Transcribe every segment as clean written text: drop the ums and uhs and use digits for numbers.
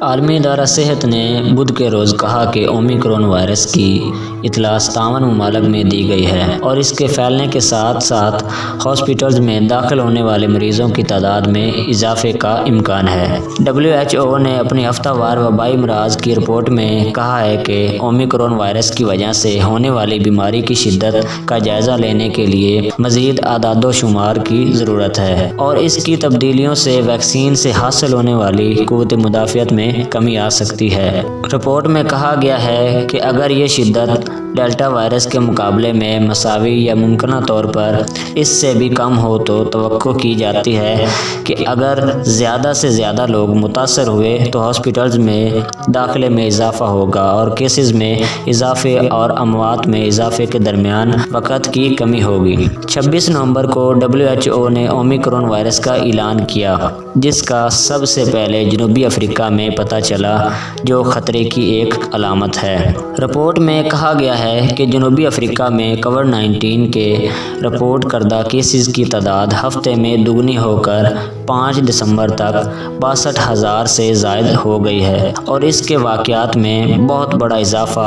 عالمی ادارہ صحت نے بدھ کے روز کہا کہ اومیکرون وائرس کی اطلاع 57 ممالک میں دی گئی ہے اور اس کے پھیلنے کے ساتھ ساتھ ہاسپٹلز میں داخل ہونے والے مریضوں کی تعداد میں اضافے کا امکان ہے۔ WHO نے اپنی ہفتہ وار وبائی امراض کی رپورٹ میں کہا ہے کہ اومیکرون وائرس کی وجہ سے ہونے والی بیماری کی شدت کا جائزہ لینے کے لیے مزید اعداد و شمار کی ضرورت ہے اور اس کی تبدیلیوں سے ویکسین سے حاصل ہونے والی قوت مدافعت میں کمی آ سکتی ہے۔ رپورٹ میں کہا گیا ہے کہ اگر یہ شدت ڈیلٹا وائرس کے مقابلے میں مساوی یا ممکنہ طور پر اس سے بھی کم ہو تو توقع کی جاتی ہے کہ اگر زیادہ سے زیادہ لوگ متاثر ہوئے تو ہاسپٹلز میں داخلے میں اضافہ ہوگا اور کیسز میں اضافے اور اموات میں اضافے کے درمیان وقت کی کمی ہوگی۔ 26 نومبر کو WHO نے اومیکرون وائرس کا اعلان کیا جس کا سب سے پہلے جنوبی افریقہ میں پتہ چلا جو خطرے کی ایک علامت ہے۔ رپورٹ میں کہا گیا ہے کہ جنوبی افریقہ میں کووڈ-19 کے رپورٹ کردہ کیسز کی تعداد ہفتے میں دوگنی ہو کر 5 دسمبر تک 62,000 سے زائد ہو گئی ہے اور اس کے واقعات میں بہت بڑا اضافہ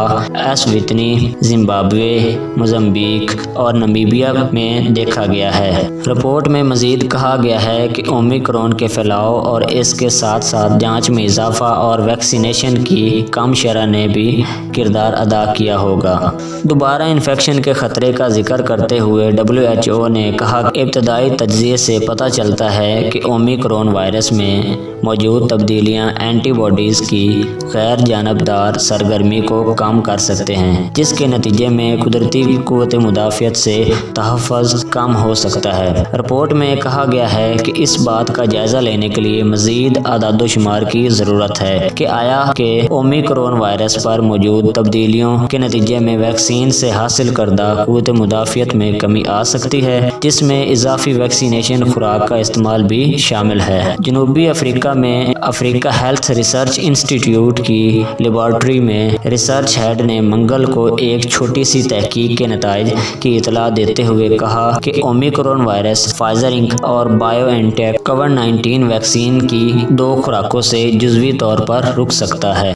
اسواتینی، زمبابوے، موزمبیق اور نمیبیا میں دیکھا گیا ہے۔ رپورٹ میں مزید کہا گیا ہے کہ اومیکرون کے پھیلاؤ اور اس کے ساتھ ساتھ جانچ میں اضافہ اور ویکسینیشن کی کم شرح نے بھی کردار ادا کیا ہوگا۔ دوبارہ انفیکشن کے خطرے کا ذکر کرتے ہوئے WHO نے کہا کہ ابتدائی تجزیے سے پتہ چلتا ہے کہ اومیکرون وائرس میں موجود تبدیلیاں اینٹی باڈیز کی غیر جانبدار سرگرمی کو کم کر سکتے ہیں جس کے نتیجے میں قدرتی قوت مدافعت سے تحفظ کم ہو سکتا ہے۔ رپورٹ میں کہا گیا ہے کہ اس بات کا جائزہ لینے کے لیے مزید اعداد و شمار کی ضرورت ہے کہ آیا کہ اومیکرون وائرس پر موجود تبدیلیوں کے نتیجے میں ویکسین سے حاصل کردہ قوت مدافعت میں کمی آ سکتی ہے جس میں اضافی ویکسینیشن خوراک کا استعمال بھی شامل ہے۔ جنوبی افریقہ میں افریقہ ہیلتھ ریسرچ انسٹی ٹیوٹ کی لیبارٹری میں ریسرچ ہیڈ نے منگل کو ایک چھوٹی سی تحقیق کے نتائج کی اطلاع دیتے ہوئے کہا کہ اومیکرون وائرس فائزر انک اور بائیو این ٹیک کووڈ-19 ویکسین کی 2 خوراکوں سے جزوی طور پر رک سکتا ہے۔